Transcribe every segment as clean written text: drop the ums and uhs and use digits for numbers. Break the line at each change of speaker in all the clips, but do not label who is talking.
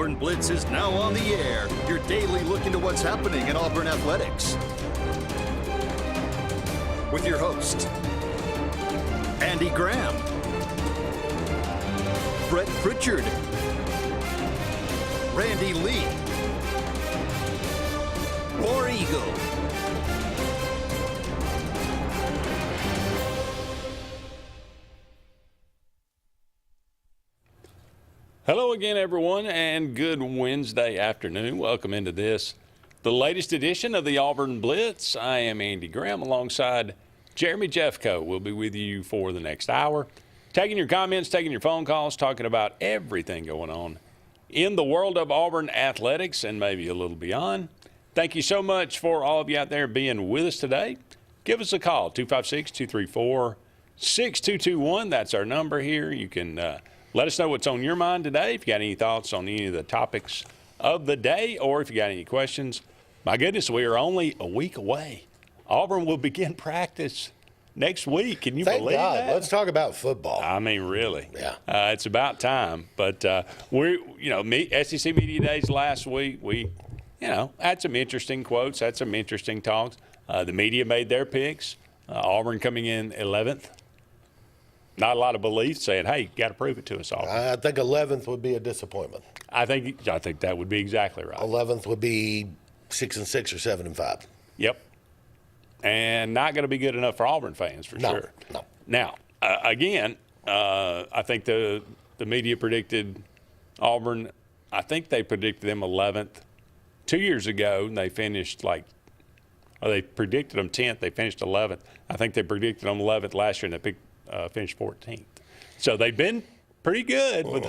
Auburn Blitz is now on the air. Your daily look into what's happening in Auburn athletics. With your host, Andy Graham, Brett Pritchard, Randy Lee, War Eagle.
Hello again, everyone, and good Wednesday afternoon. Welcome into this, the latest edition of the Auburn Blitz. I am Andy Graham alongside Jeremy Jeffco. We'll be with you for the next hour, taking your comments, taking your phone calls, talking about everything going on in the world of Auburn athletics and maybe a little beyond. Thank you so much for all of you out there being with us today. Give us a call, 256-234-6221. That's our number here. You can let us know what's on your mind today. If you got any thoughts on any of the topics of the day, or if you got any questions. My goodness, we are only a week away. Auburn will begin practice next week. Can you believe that?
Let's talk about football.
I mean, really.
Yeah.
It's about time. But SEC Media Days last week, we had some interesting quotes, had some interesting talks. The media made their picks. Auburn coming in 11th. Not a lot of belief, saying, hey, you got to prove it to us all.
I think 11th would be a disappointment.
I think that would be exactly right.
11th would be 6-6 or 7-5.
Yep. And not going to be good enough for Auburn fans, for sure.
No.
Now, again, I think the media predicted Auburn, I think they predicted them 11th 2 years ago, and they finished they predicted them 10th. They finished 11th. I think they predicted them 11th last year, and they finished 14th. So they've been pretty good. But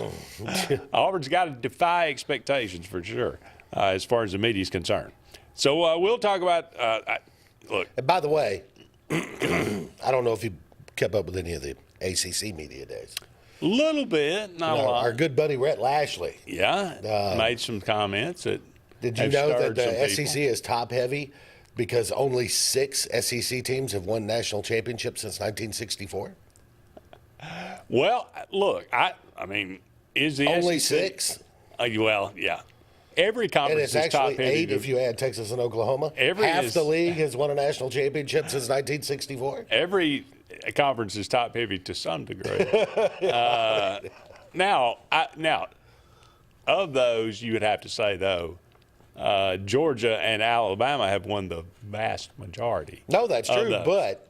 Auburn's got to defy expectations for sure as far as the media is concerned. So we'll talk about look.
And by the way, I don't know if you kept up with any of the ACC media days.
A little bit, not a lot.
Our good buddy Rhett Lashley.
Yeah, made some comments.
Did you know that the SEC is top-heavy because only 6 SEC teams have won national championships since 1964?
Well, look, I mean, is the
only
SEC,
6?
Well, yeah. Every conference
and
is top
it's actually 8 if you add Texas and Oklahoma. Half the league has won a national championship since 1964.
Every conference is top heavy to some degree. Now, of those, you would have to say though, Georgia and Alabama have won the vast majority.
No, that's true, but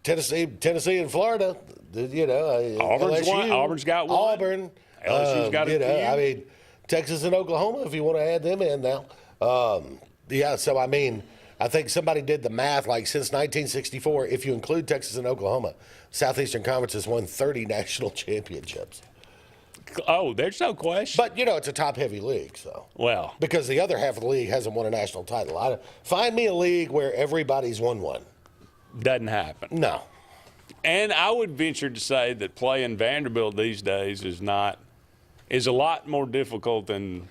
Tennessee and Florida,
Auburn's won. Auburn's got one.
Auburn,
LSU's got a few.
I mean, Texas and Oklahoma, if you want to add them in now. So I mean, I think somebody did the math, like since 1964, if you include Texas and Oklahoma, Southeastern Conference has won 30 national championships.
Oh, there's no question.
But, it's a top-heavy league, so.
Well.
Because the other half of the league hasn't won a national title. Find me a league where everybody's won one.
Doesn't happen.
No.
And I would venture to say that playing Vanderbilt these days is a lot more difficult than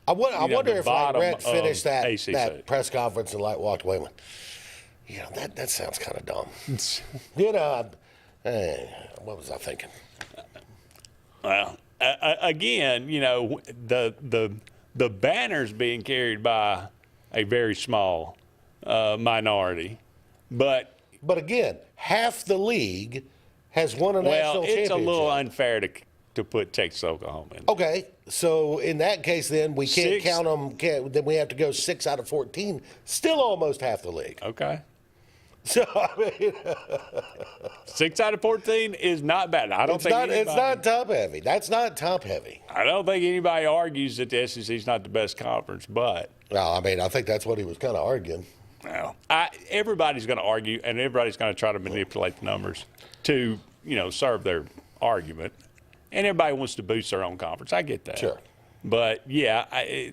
I wonder if Rhett finished that
ACC.
Press conference and walked away and went, that sounds kind of dumb. What was I thinking?
Well, again, the banner's being carried by a very small minority, but
again, half the league has won a national championship.
Well, it's a little unfair to put Texas, Oklahoma in.
Okay, so in that case, then we can't count them. Then we have to go 6 out of 14. Still almost half the league.
Okay.
So I mean,
6 out of 14 is not bad.
It's not top heavy. That's not top heavy.
I don't think anybody argues that the SEC is not the best conference, but.
Well, I mean, I think that's what he was kind of arguing.
Well, everybody's going to argue, and everybody's going to try to manipulate the numbers to, serve their argument. And everybody wants to boost their own conference. I get that.
Sure.
But, yeah, I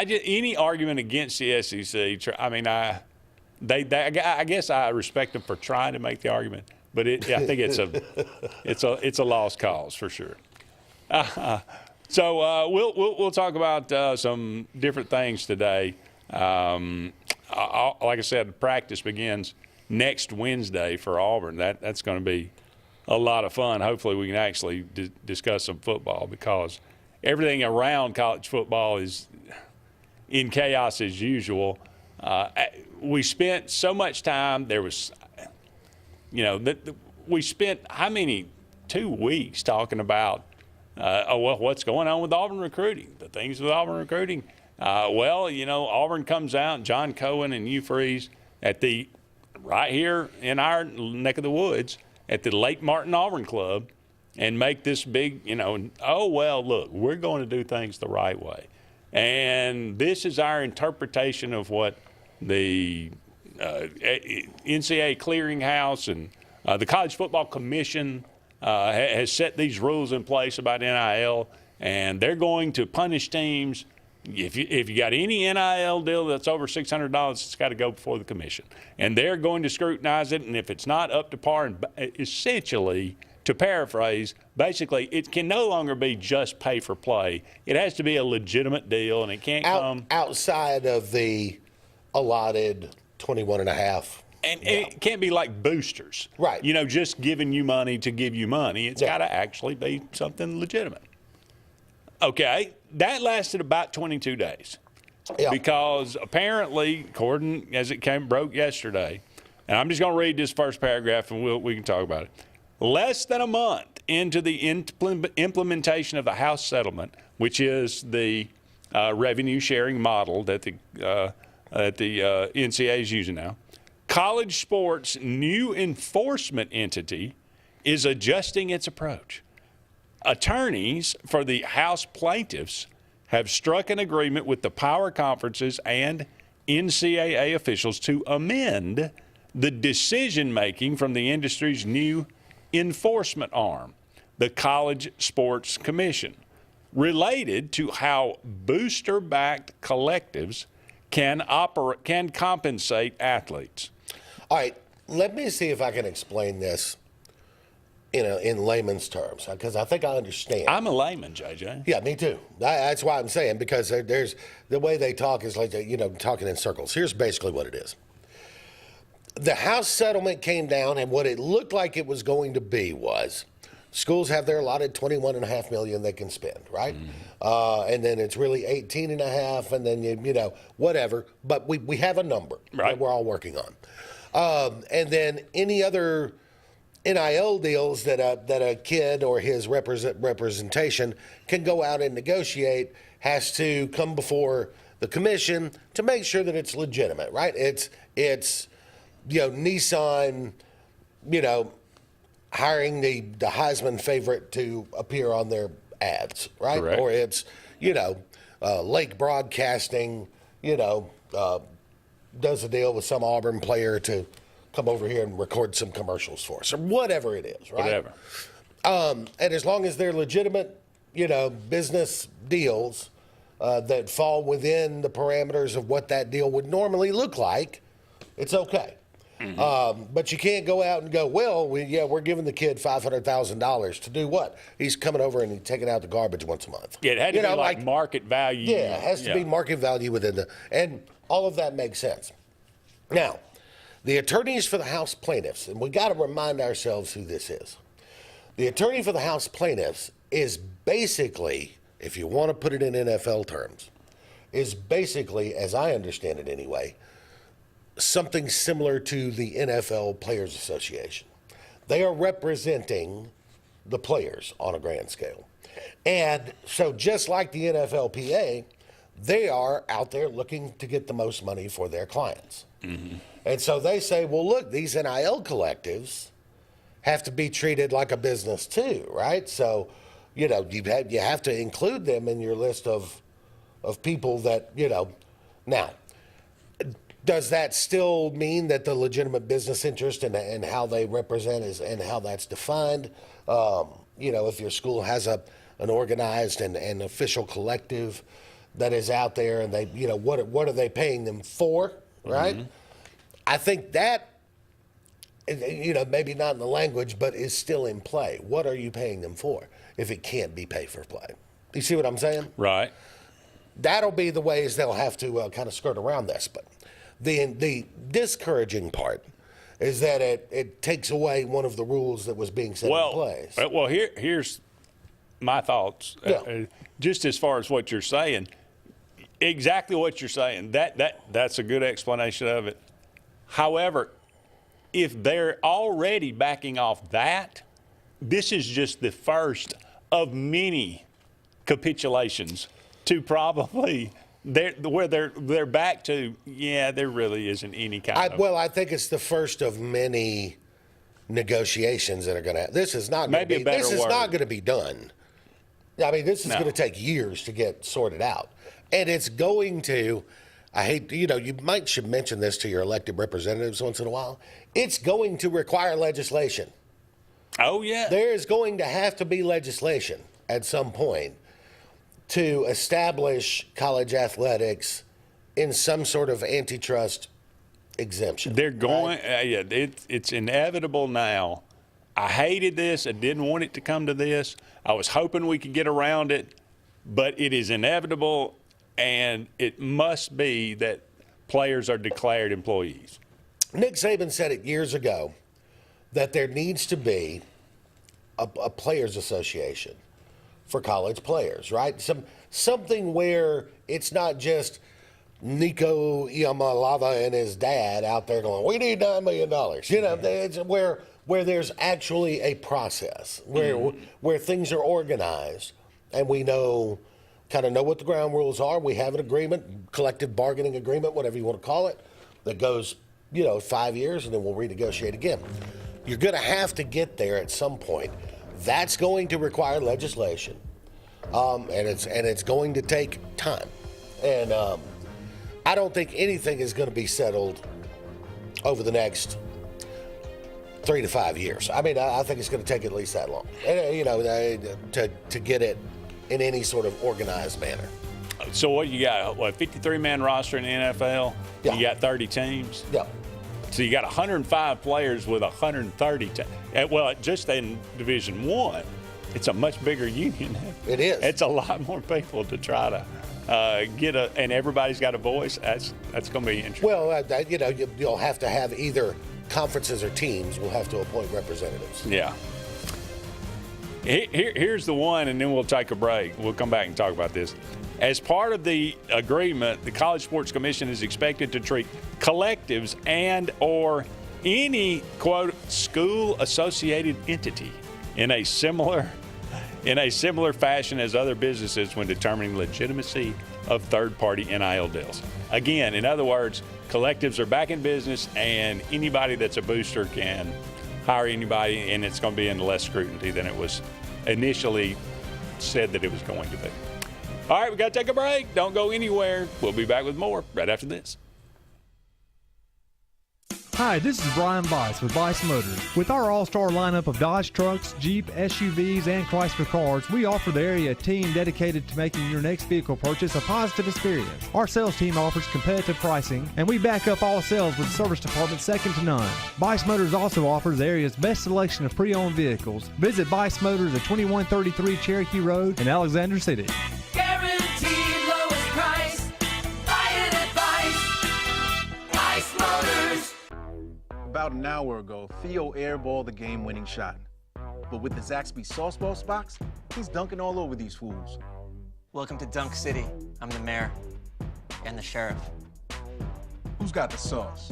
just any argument against the SEC, I mean, I guess I respect them for trying to make the argument, but I think it's a lost cause for sure. So we'll talk about some different things today. Like I said, practice begins next Wednesday for Auburn. That's going to be a lot of fun. Hopefully we can actually discuss some football because everything around college football is in chaos as usual. We spent so much time. There was, we spent how many 2 weeks talking about, what's going on with Auburn recruiting, the things with Auburn recruiting. Auburn comes out, John Cohen and Hugh Freeze right here in our neck of the woods at the Lake Martin Auburn Club and make this big, look, we're going to do things the right way. And this is our interpretation of what the NCAA clearinghouse and the College Football Commission has set these rules in place about NIL, and they're going to punish teams. If you got any NIL deal that's over $600, it's got to go before the commission. And they're going to scrutinize it, and if it's not up to par, and essentially, to paraphrase, basically, it can no longer be just pay for play. It has to be a legitimate deal, and it can't come
outside of the allotted 21.5.
And it can't be like boosters.
Right.
Just giving you money to give you money. It's got to actually be something legitimate. Okay, that lasted about 22 days.
Yeah.
Because apparently, according as it broke yesterday, and I'm just going to read this first paragraph and we can talk about it. Less than a month into the implementation of the House settlement, which is the revenue sharing model that the NCAA is using now, college sports' new enforcement entity is adjusting its approach. Attorneys for the House plaintiffs have struck an agreement with the power conferences and NCAA officials to amend the decision-making from the industry's new enforcement arm, the College Sports Commission, related to how booster-backed collectives can compensate athletes.
All right, let me see if I can explain this in layman's terms, because I think I understand.
I'm a layman, JJ.
Yeah, me too. That's why I'm saying, because there's the way they talk is like, talking in circles. Here's basically what it is. The House settlement came down, and what it looked like it was going to be was schools have their allotted $21.5 million they can spend, right? Mm-hmm. And then it's really $18.5, and then whatever. But we have a number that we're all working on, and then any other NIL deals that a kid or his representation can go out and negotiate has to come before the commission to make sure that it's legitimate, right? It's Nissan, hiring the Heisman favorite to appear on their ads, right?
Correct.
Or it's, Lake Broadcasting, does a deal with some Auburn player to come over here and record some commercials for us, or whatever it is, right?
Whatever.
And as long as they're legitimate, business deals that fall within the parameters of what that deal would normally look like, it's okay. Mm-hmm. But you can't go out and go, we're giving the kid $500,000 to do what? He's coming over and he's taking out the garbage once a month.
Yeah, it had to be like market value.
Yeah, it has to be market value within and all of that makes sense. Now, the attorneys for the House plaintiffs, and we got to remind ourselves who this is. The attorney for the House plaintiffs is basically, if you want to put it in NFL terms, is basically, as I understand it anyway, something similar to the NFL Players Association. They are representing the players on a grand scale. And so just like the NFLPA, they are out there looking to get the most money for their clients. Mm-hmm. And so they say, well, look, these NIL collectives have to be treated like a business too, right? So, you have to include them in your list of people that, Now, does that still mean that the legitimate business interest and how they represent and how that's defined? If your school has an organized and official collective that is out there, and they, what are they paying them for, right? Mm-hmm. I think that, maybe not in the language, but is still in play. What are you paying them for if it can't be pay for play? You see what I'm saying?
Right.
That'll be the ways they'll have to kind of skirt around this. But the discouraging part is that it takes away one of the rules that was being set in place.
Well, here's my thoughts.
Yeah.
Just as far as what you're saying, exactly what you're saying. That's a good explanation of it. However, if they're already backing off that, this is just the first of many capitulations to probably where they're back to. Yeah, there really isn't any kind of.
Well, I think it's the first of many negotiations that are going to. This is not going to be. This is not going to be done. I mean, this is going to take years to get sorted out, and it's going to. I hate, you should mention this to your elected representatives once in a while. It's going to require legislation.
Oh, yeah.
There is going to have to be legislation at some point to establish college athletics in some sort of antitrust exemption.
They're going, it's inevitable now. I hated this. I didn't want it to come to this. I was hoping we could get around it, but it is inevitable, and it must be that players are declared employees.
Nick Saban said it years ago that there needs to be a players association for college players, right? Something where it's not just Nico Iamalava and his dad out there going, we need $9 million. It's where there's actually a process, where things are organized, and we kind of know what the ground rules are. We have an agreement, collective bargaining agreement, whatever you want to call it, that goes 5 years, and then we'll renegotiate again. You're going to have to get there at some point. That's going to require legislation, and it's going to take time. And I don't think anything is going to be settled over the next 3 to 5 years. I mean, I think it's going to take at least that long, to get it in any sort of organized manner.
So what you got? A 53-man roster in the NFL?
Yeah.
You got 30 teams?
Yeah.
So you got 105 players with 130 teams. Well, just in Division I, it's a much bigger union.
It is.
It's a lot more people to try to get and everybody's got a voice. That's going to be interesting.
Well, you'll have to have either conferences or teams will have to appoint representatives.
Yeah. Here's the one, and then we'll take a break. We'll come back and talk about this. As part of the agreement, the College Sports Commission is expected to treat collectives and or any, quote, school-associated entity in a similar fashion as other businesses when determining legitimacy of third-party NIL deals. Again, in other words, collectives are back in business, and anybody that's a booster can hire anybody, and it's going to be under less scrutiny than it was initially said that it was going to be. All right, we got to take a break. Don't go anywhere. We'll be back with more right after this.
Hi, this is Brian Bice with Bice Motors. With our all-star lineup of Dodge trucks, Jeep, SUVs, and Chrysler cars, we offer the area a team dedicated to making your next vehicle purchase a positive experience. Our sales team offers competitive pricing, and we back up all sales with a service department second to none. Bice Motors also offers the area's best selection of pre-owned vehicles. Visit Bice Motors at 2133 Cherokee Road in Alexander City.
Guaranteed lowest price. Buy it at Bice Motors.
About an hour ago, Theo airballed the game-winning shot. But with the Zaxby Sauce Boss box, he's dunking all over these fools.
Welcome to Dunk City. I'm the mayor and the sheriff.
Who's got the sauce?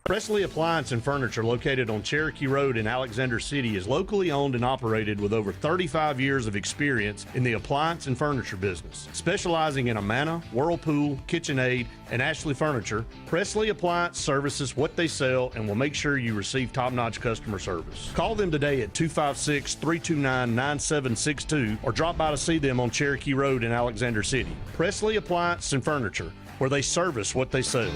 Presley Appliance and Furniture, located on Cherokee Road in Alexander City, is locally owned and operated with over 35 years of experience in the appliance and furniture business. Specializing in Amana, Whirlpool, KitchenAid, and Ashley Furniture, Presley Appliance services what they sell and will make sure you receive top-notch customer service. Call them today at 256-329-9762 or drop by to see them on Cherokee Road in Alexander City. Presley Appliance and Furniture, where they service what they sell.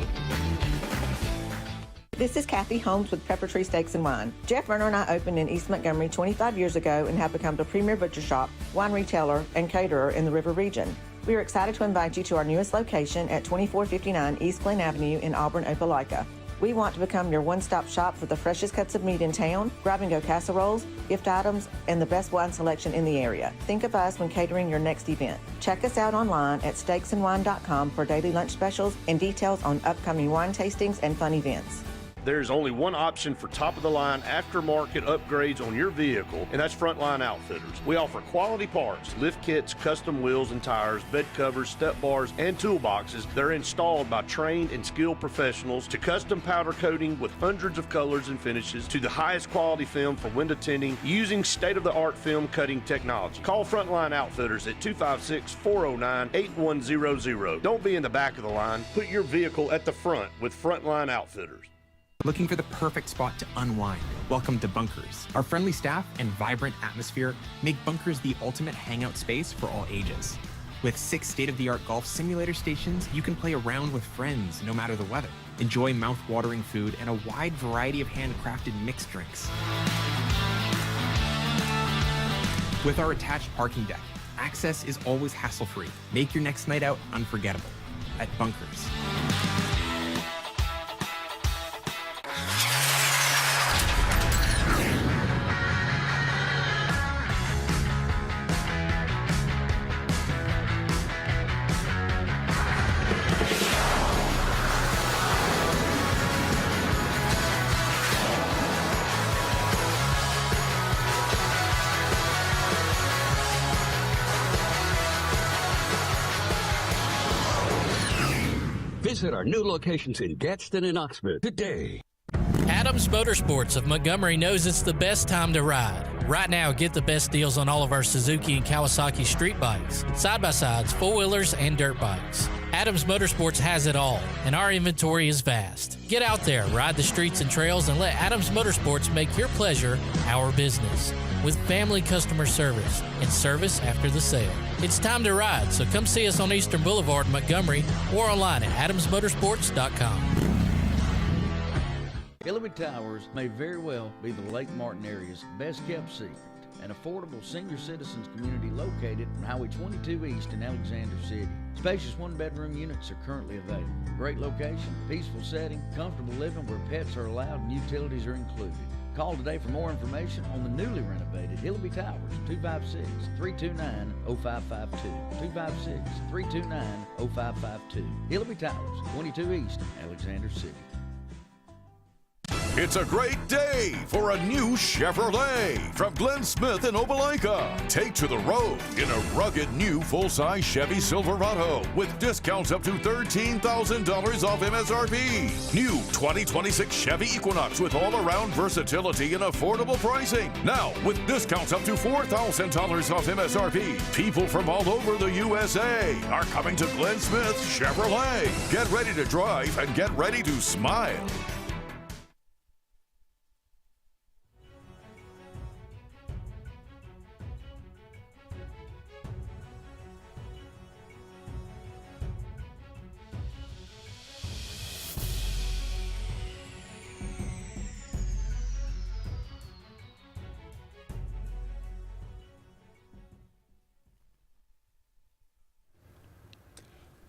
This is Kathy Holmes with Pepper Tree Steaks and Wine. Jeff Verner and I opened in East Montgomery 25 years ago and have become the premier butcher shop, wine retailer, and caterer in the River region. We are excited to invite you to our newest location at 2459 East Glen Avenue in Auburn, Opelika. We want to become your one-stop shop for the freshest cuts of meat in town, grab-and-go casseroles, gift items, and the best wine selection in the area. Think of us when catering your next event. Check us out online at steaksandwine.com for daily lunch specials and details on upcoming wine tastings and fun events.
There's only one option for top-of-the-line aftermarket upgrades on your vehicle, and that's Frontline Outfitters. We offer quality parts, lift kits, custom wheels and tires, bed covers, step bars, and toolboxes. They're installed by trained and skilled professionals, to custom powder coating with hundreds of colors and finishes, to the highest quality film for window tinting using state-of-the-art film cutting technology. Call Frontline Outfitters at 256-409-8100. Don't be in the back of the line. Put your vehicle at the front with Frontline Outfitters.
Looking for the perfect spot to unwind? Welcome to Bunkers. Our friendly staff and vibrant atmosphere make Bunkers the ultimate hangout space for all ages. With 6 state-of-the-art golf simulator stations, you can play around with friends no matter the weather. Enjoy mouth-watering food and a wide variety of handcrafted mixed drinks. With our attached parking deck, access is always hassle-free. Make your next night out unforgettable at Bunkers.
Visit our new locations in Gadsden and Oxford today.
Adams Motorsports of Montgomery knows it's the best time to ride. Right now, get the best deals on all of our Suzuki and Kawasaki street bikes, side-by-sides, four-wheelers, and dirt bikes. Adams Motorsports has it all, and our inventory is vast. Get out there, ride the streets and trails, and let Adams Motorsports make your pleasure our business. With family customer service and service after the sale. It's time to ride, so come see us on Eastern Boulevard in Montgomery or online at adamsmotorsports.com.
Hillary Towers may very well be the Lake Martin area's best kept secret. An affordable senior citizens community located on Highway 22 East in Alexander City. Spacious one-bedroom units are currently available. Great location, peaceful setting, comfortable living where pets are allowed and utilities are included. Call today for more information on the newly renovated Hillary Towers, 256-329-0552. 256-329-0552. Hillary Towers, 22 East, Alexander City.
It's a great day for a new Chevrolet from Glenn Smith in Opelika. Take to the road in a rugged new full-size Chevy Silverado with discounts up to $13,000 off MSRP. New 2026 Chevy Equinox with all-around versatility and affordable pricing. Now with discounts up to $4,000 off MSRP. People from all over the USA are coming to Glenn Smith Chevrolet. Get ready to drive and get ready to smile.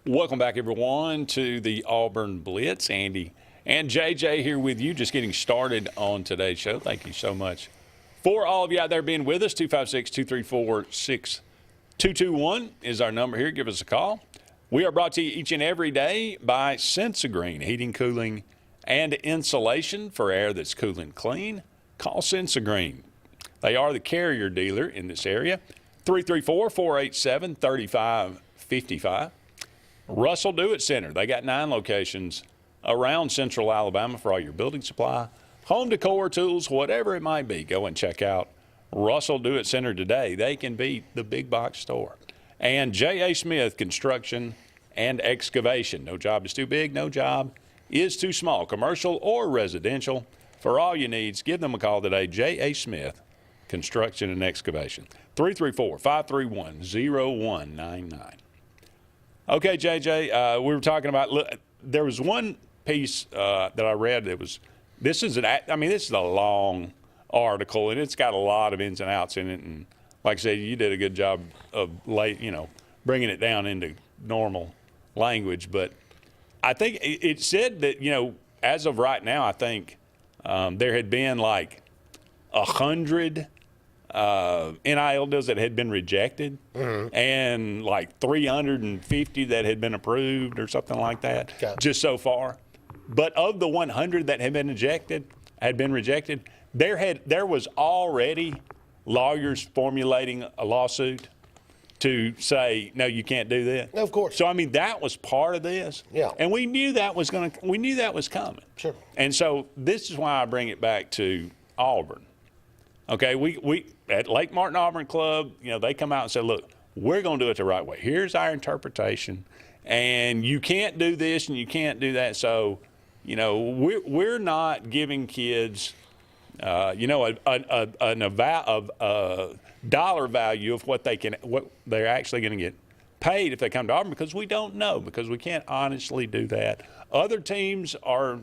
Welcome back, everyone, to the Auburn Blitz. Andy and JJ here with you, just getting started on today's show. Thank you so much for all of you out there being with us. 256-234-6221 is our number here. Give us a call. We are brought to you each and every day by Sensagreen, heating, cooling, and insulation for air that's cool and clean. Call Sensagreen. They are the carrier dealer in this area. 334-487-3555. Russell Do-It Center. They got 9 locations around Central Alabama for all your building supply, home decor, tools, whatever it might be. Go and check out Russell Do-It Center today. They can beat the big box store. And J.A. Smith Construction and Excavation. No job is too big. No job is too small. Commercial or residential. For all your needs, give them a call today. J.A. Smith Construction and Excavation. 334-531-0199. Okay, JJ, we were talking about, look, there was one piece that I read that was, this is a long article, and it's got a lot of ins and outs in it. And like I said, you did a good job of bringing it down into normal language. But I think it said that, as of right now, I think there had been like 100 NIL deals that had been rejected, and like 350 that had been approved or something like that, just so far. But of the 100 that had been rejected, there was already lawyers formulating a lawsuit to say, no, you can't do that.
Of course.
So I mean, that was part of this.
Yeah.
And we knew that was coming.
Sure.
And so this is why I bring it back to Auburn. Okay, we at Lake Martin Auburn Club, they come out and say, look, we're going to do it the right way. Here's our interpretation, and you can't do this and you can't do that. So, we're not giving kids, a dollar value of what they're actually going to get paid if they come to Auburn, because we don't know, because we can't honestly do that. Other teams are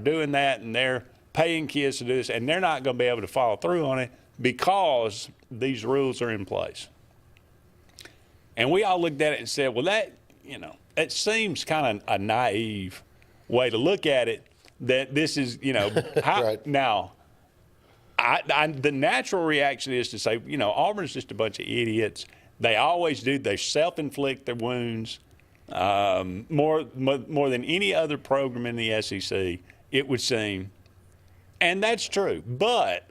doing that, and they're paying kids to do this, and they're not going to be able to follow through on it because these rules are in place. And we all looked at it and said, well, that seems kind of a naive way to look at it, that this is,
Right.
Now, the natural reaction is to say, Auburn's just a bunch of idiots. They always do. They self-inflict their wounds more than any other program in the SEC, it would seem. And that's true. But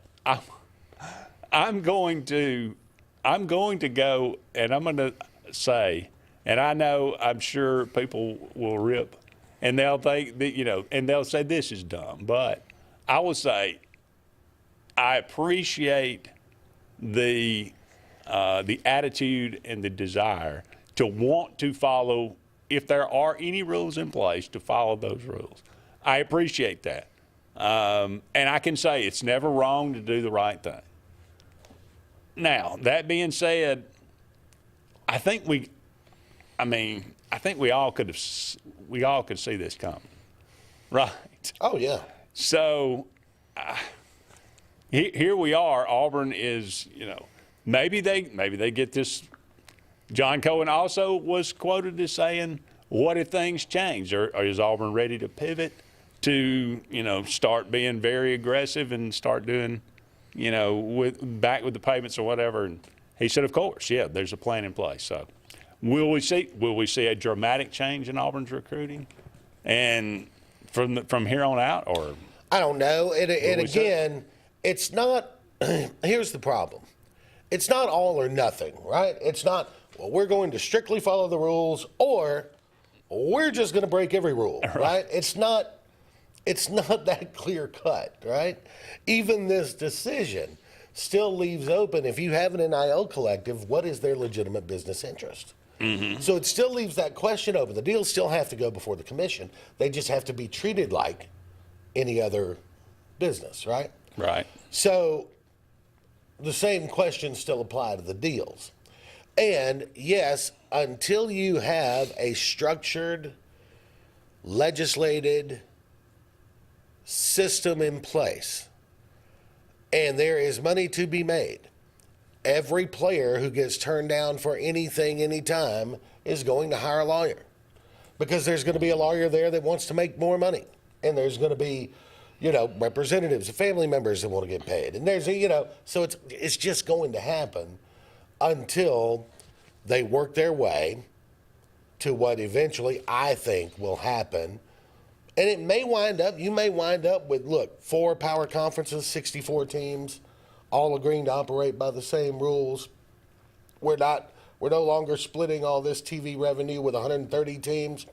I'm going to go, and I'm going to say, and I'm sure people will rip, and they'll think that, and they'll say this is dumb. But I will say, I appreciate the attitude and the desire to want to follow, if there are any rules in place, to follow those rules. I appreciate that. And I can say it's never wrong to do the right thing. Now, that being said, I think we all could see this coming, right?
Oh yeah.
So here we are. Auburn is, maybe they get this. John Cohen also was quoted as saying, "What if things change? Or is Auburn ready to pivot to start being very aggressive and start doing, back with the payments or whatever?" And he said, "Of course, yeah, there's a plan in place." So, will we see a dramatic change in Auburn's recruiting, and from here on out, or
I don't know. And again, it's not. Here's the problem. It's not all or nothing, right? It's not, well, we're going to strictly follow the rules, or we're just going to break every rule, right? It's not that clear cut, right? Even this decision still leaves open, if you have an NIL collective, what is their legitimate business interest? Mm-hmm. So it still leaves that question open. The deals still have to go before the commission. They just have to be treated like any other business, right?
Right.
So the same questions still apply to the deals. And yes, until you have a structured, legislated system in place and there is money to be made, every player who gets turned down for anything, anytime, is going to hire a lawyer, because there's going to be a lawyer there that wants to make more money, and there's going to be representatives, family members that want to get paid. And there's so it's just going to happen until they work their way to what eventually I think will happen. And it may you may wind up with, 4 power conferences, 64 teams, all agreeing to operate by the same rules. We're no longer splitting all this TV revenue with 130 teams.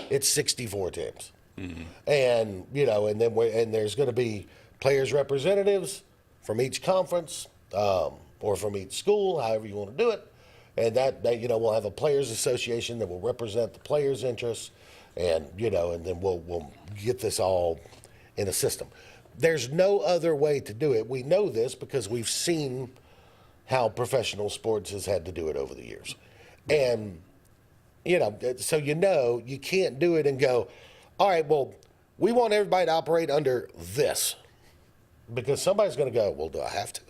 It's 64 teams. Mm-hmm. And and there's going to be players' representatives from each conference or from each school, however you want to do it, and that we'll have a players' association that will represent the players' interests, and and then we'll get this all in a system. There's no other way to do it. We know this because we've seen how professional sports has had to do it over the years, and so you can't do it and go, all right, well, we want everybody to operate under this, because somebody's going to go, well, do I have to?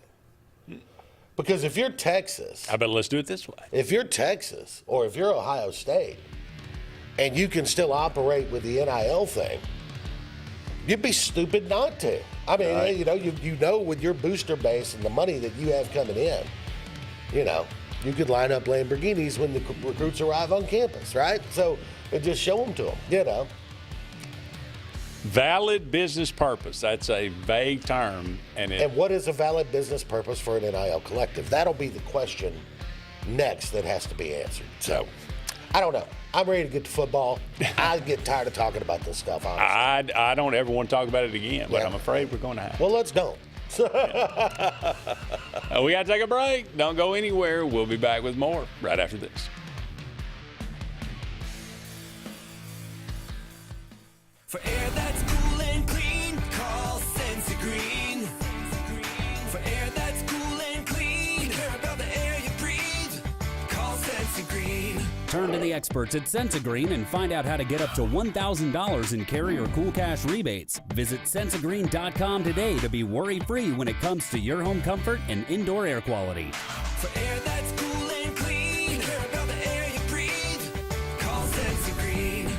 Because if you're Texas,
I bet let's do it this way.
If you're Texas or if you're Ohio State and you can still operate with the NIL thing, you'd be stupid not to. I mean, right. With your booster base and the money that you have coming in, you could line up Lamborghinis when the recruits arrive on campus, right? So just show them to them,
Valid business purpose. That's a vague term.
And what is a valid business purpose for an NIL collective? That'll be the question next that has to be answered. So, I don't know. I'm ready to get to football. I get tired of talking about this stuff, honestly.
I don't ever want to talk about it again, but I'm afraid we're going to have to.
Well, let's don't.
We got to take a break. Don't go anywhere. We'll be back with more right after this.
For air that's cool and clean, call Senza Green. For air that's cool and clean, care about the air you breathe, call Senza Green.
Turn to the experts at Senza Green and find out how to get up to $1,000 in Carrier Cool Cash rebates. Visit sensagreen.com today to be worry-free when it comes to your home comfort and indoor air quality.
For air that's cool and clean, care about the air you breathe, call Senza Green.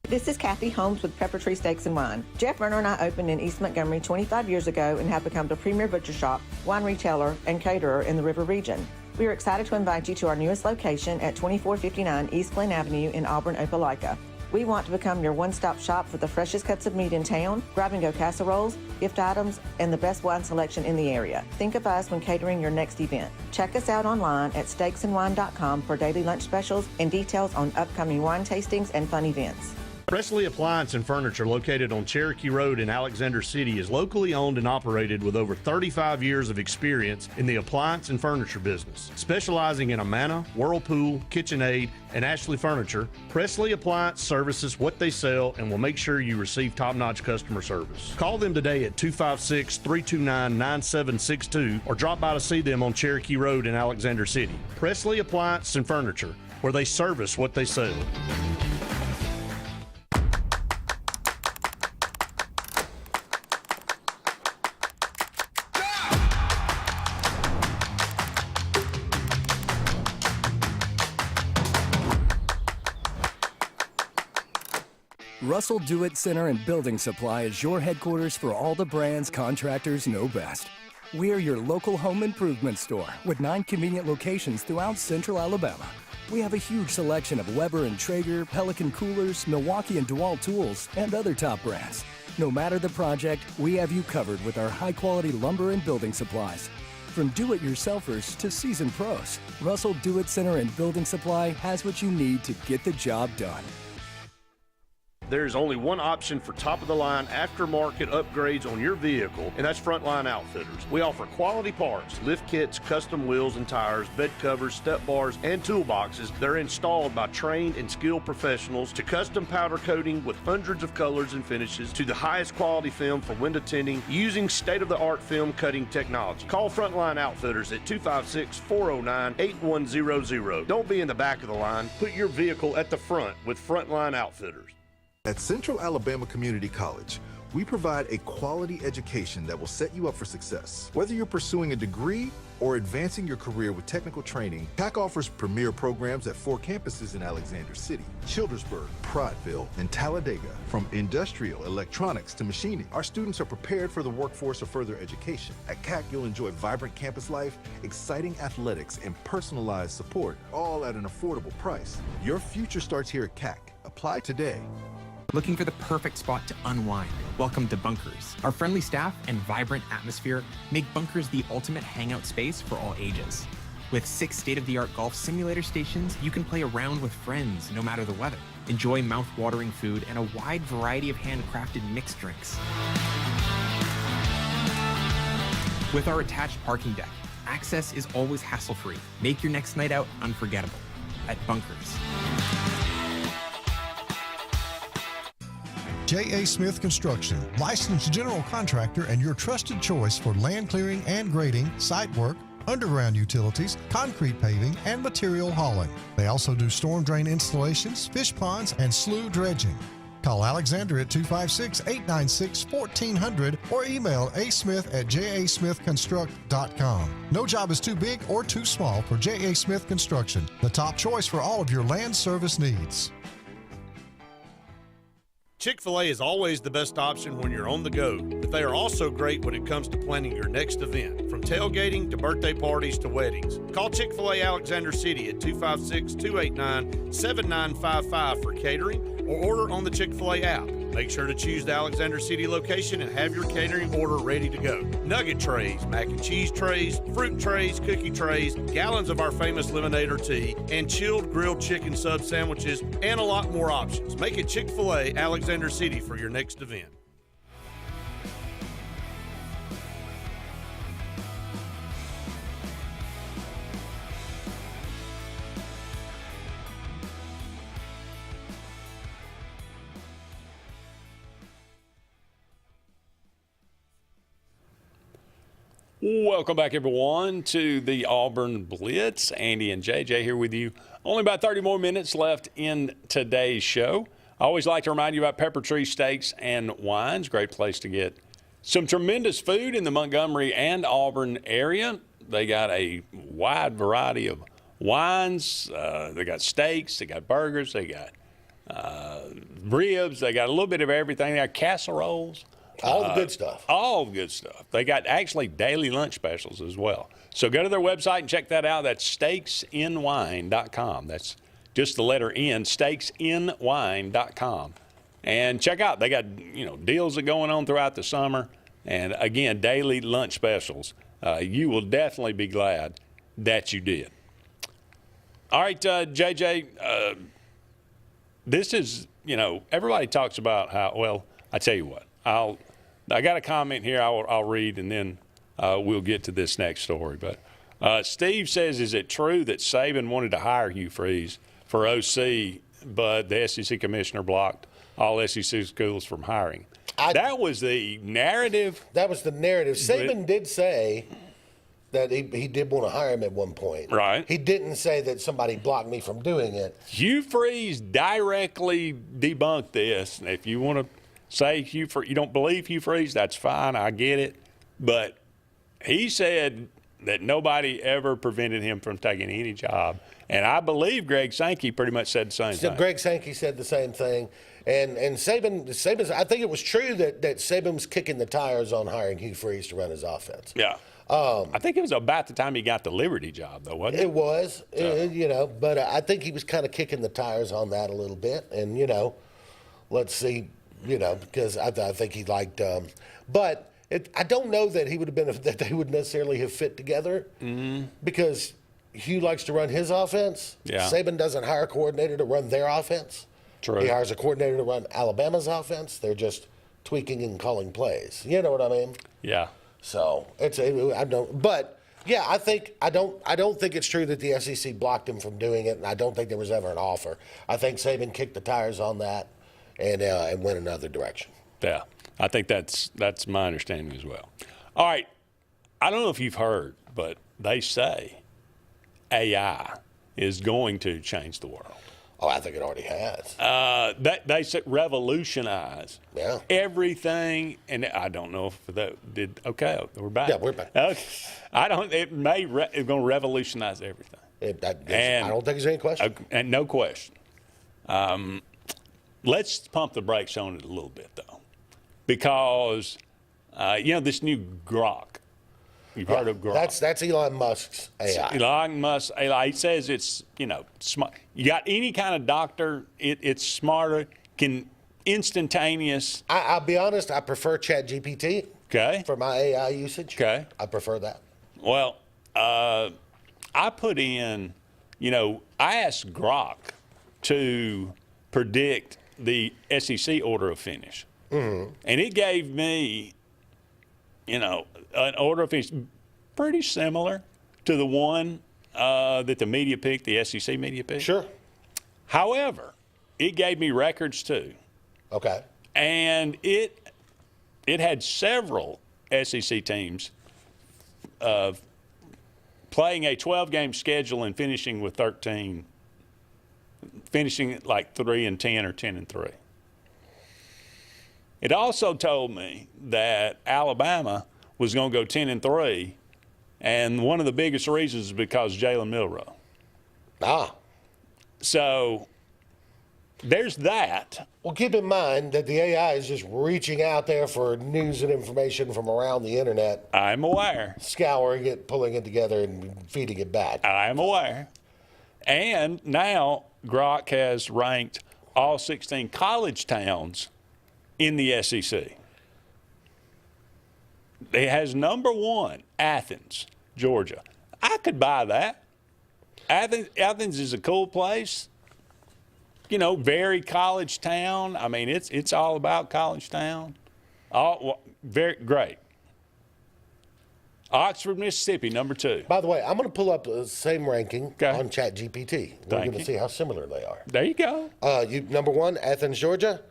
This is Kathy Holmes with Pepper Tree Steaks and Wine. Jeff Verner and I opened in East Montgomery 25 years ago and have become the premier butcher shop, wine retailer, and caterer in the River region. We are excited to invite you to our newest location at 2459 East Glen Avenue in Auburn, Opelika. We want to become your one-stop shop for the freshest cuts of meat in town, grab-and-go casseroles, gift items, and the best wine selection in the area. Think of us when catering your next event. Check us out online at steaksandwine.com for daily lunch specials and details on upcoming wine tastings and fun events.
Presley Appliance and Furniture, located on Cherokee Road in Alexander City, is locally owned and operated with over 35 years of experience in the appliance and furniture business. Specializing in Amana, Whirlpool, KitchenAid, and Ashley Furniture, Presley Appliance services what they sell and will make sure you receive top-notch customer service. Call them today at 256-329-9762 or drop by to see them on Cherokee Road in Alexander City. Presley Appliance and Furniture, where they service what they sell.
Russell Do-It Center and Building Supply is your headquarters for all the brands contractors know best. We're your local home improvement store with 9 convenient locations throughout central Alabama. We have a huge selection of Weber and Traeger, Pelican coolers, Milwaukee and DeWalt tools, and other top brands. No matter the project, we have you covered with our high-quality lumber and building supplies. From do-it-yourselfers to seasoned pros, Russell Do-It Center and Building Supply has what you need to get the job done.
There's only one option for top-of-the-line aftermarket upgrades on your vehicle, and that's Frontline Outfitters. We offer quality parts, lift kits, custom wheels and tires, bed covers, step bars, and toolboxes. They're installed by trained and skilled professionals, to custom powder coating with hundreds of colors and finishes, to the highest quality film for window tinting using state-of-the-art film cutting technology. Call Frontline Outfitters at 256-409-8100. Don't be in the back of the line. Put your vehicle at the front with Frontline Outfitters.
At Central Alabama Community College, we provide a quality education that will set you up for success. Whether you're pursuing a degree or advancing your career with technical training, CAC offers premier programs at 4 campuses in Alexander City, Childersburg, Prattville, and Talladega. From industrial, electronics to machining, our students are prepared for the workforce or further education. At CAC, you'll enjoy vibrant campus life, exciting athletics, and personalized support, all at an affordable price. Your future starts here at CAC. Apply today.
Looking for the perfect spot to unwind? Welcome to Bunkers. Our friendly staff and vibrant atmosphere make Bunkers the ultimate hangout space for all ages. With 6 state-of-the-art golf simulator stations, you can play around with friends no matter the weather. Enjoy mouth-watering food and a wide variety of handcrafted mixed drinks. With our attached parking deck, access is always hassle-free. Make your next night out unforgettable at Bunkers.
J.A. Smith Construction, licensed general contractor and your trusted choice for land clearing and grading, site work, underground utilities, concrete paving, and material hauling. They also do storm drain installations, fish ponds, and slough dredging. Call Alexander at 256-896-1400 or email asmith@jasmithconstruct.com. No job is too big or too small for J.A. Smith Construction, the top choice for all of your land service needs.
Chick-fil-A is always the best option when you're on the go, but they are also great when it comes to planning your next event, from tailgating to birthday parties to weddings. Call Chick-fil-A Alexander City at 256-289-7955 for catering or order on the Chick-fil-A app. Make sure to choose the Alexander City location and have your catering order ready to go. Nugget trays, mac and cheese trays, fruit trays, cookie trays, gallons of our famous lemonade or tea, and chilled grilled chicken sub sandwiches, and a lot more options. Make it Chick-fil-A Alexander City for your next event.
Welcome back, everyone, to the Auburn Blitz. Andy and JJ here with you. Only about 30 more minutes left in today's show. I always like to remind you about Pepper Tree Steaks and Wines. Great place to get some tremendous food in the Montgomery and Auburn area. They got a wide variety of wines. They got steaks. They got burgers. They got ribs. They got a little bit of everything. They got casseroles.
All the good stuff.
All the good stuff. They got actually daily lunch specials as well. So go to their website and check that out. That's steaksinwine.com. That's just the letter N, steaksinwine.com. And check out, they got, deals that are going on throughout the summer. And again, daily lunch specials. You will definitely be glad that you did. All right, JJ, this is, everybody talks about how, well, I tell you what, I got a comment here I'll read, and then we'll get to this next story. But Steve says, is it true that Saban wanted to hire Hugh Freeze for OC, but the SEC commissioner blocked all SEC schools from hiring? That was the narrative.
That was the narrative. Saban did say that he did want to hire him at one point.
Right.
He didn't say that somebody blocked me from doing it.
Hugh Freeze directly debunked this. If you want to say you don't believe Hugh Freeze, that's fine. I get it. But he said that nobody ever prevented him from taking any job. And I believe Greg Sankey pretty much said the same thing.
Greg Sankey said the same thing. And Saban's, I think it was true that Saban was kicking the tires on hiring Hugh Freeze to run his offense.
Yeah. I think it was about the time he got the Liberty job, though, wasn't it?
It was, but I think he was kind of kicking the tires on that a little bit. And, let's see. Because I think he liked, but I don't know that he would have been that they would necessarily have fit together because Hugh likes to run his offense.
Yeah.
Saban doesn't hire a coordinator to run their offense.
True.
He hires a coordinator to run Alabama's offense. They're just tweaking and calling plays. You know what I mean?
Yeah.
So I don't think it's true that the SEC blocked him from doing it, and I don't think there was ever an offer. I think Saban kicked the tires on that. And went another direction.
Yeah, I think that's my understanding as well. All right, I don't know if you've heard, but they say AI is going to change the world.
Oh, I think it already has.
They said revolutionize everything, and I don't know if that did. Okay, we're back.
Yeah, we're back.
Okay. It's going to revolutionize everything.
I don't think there's any question.
And no question. Let's pump the brakes on it a little bit, though, because, this new Grok. You've heard of Grok.
That's Elon Musk's AI.
Elon Musk's AI. He says it's, smart. You got any kind of doctor, it's smarter, can instantaneous.
I'll be honest, I prefer ChatGPT for my AI usage.
Okay.
I prefer that.
Well, I put in, I asked Grok to predict the SEC order of finish. Mm-hmm. And it gave me, an order of finish pretty similar to the one that the media picked, the SEC media picked.
Sure.
However, it gave me records too.
Okay.
And it had several SEC teams playing a 12-game schedule and finishing with 13. Finishing like 3-10 or 10-3. It also told me that Alabama was going to go 10-3, and one of the biggest reasons is because Jalen Milroe. So there's that.
Well, keep in mind that the AI is just reaching out there for news and information from around the internet.
I'm aware.
Scouring it, pulling it together, and feeding it back.
I'm aware. And now Grok has ranked all 16 college towns in the SEC. It has number 1, Athens, Georgia. I could buy that. Athens is a cool place. You know, very college town. I mean, it's all about college town. Very great. Oxford, Mississippi, number 2.
By the way, I'm going to pull up the same ranking on ChatGPT. We're going to see how similar they are.
There you go.
Number 1, Athens, Georgia.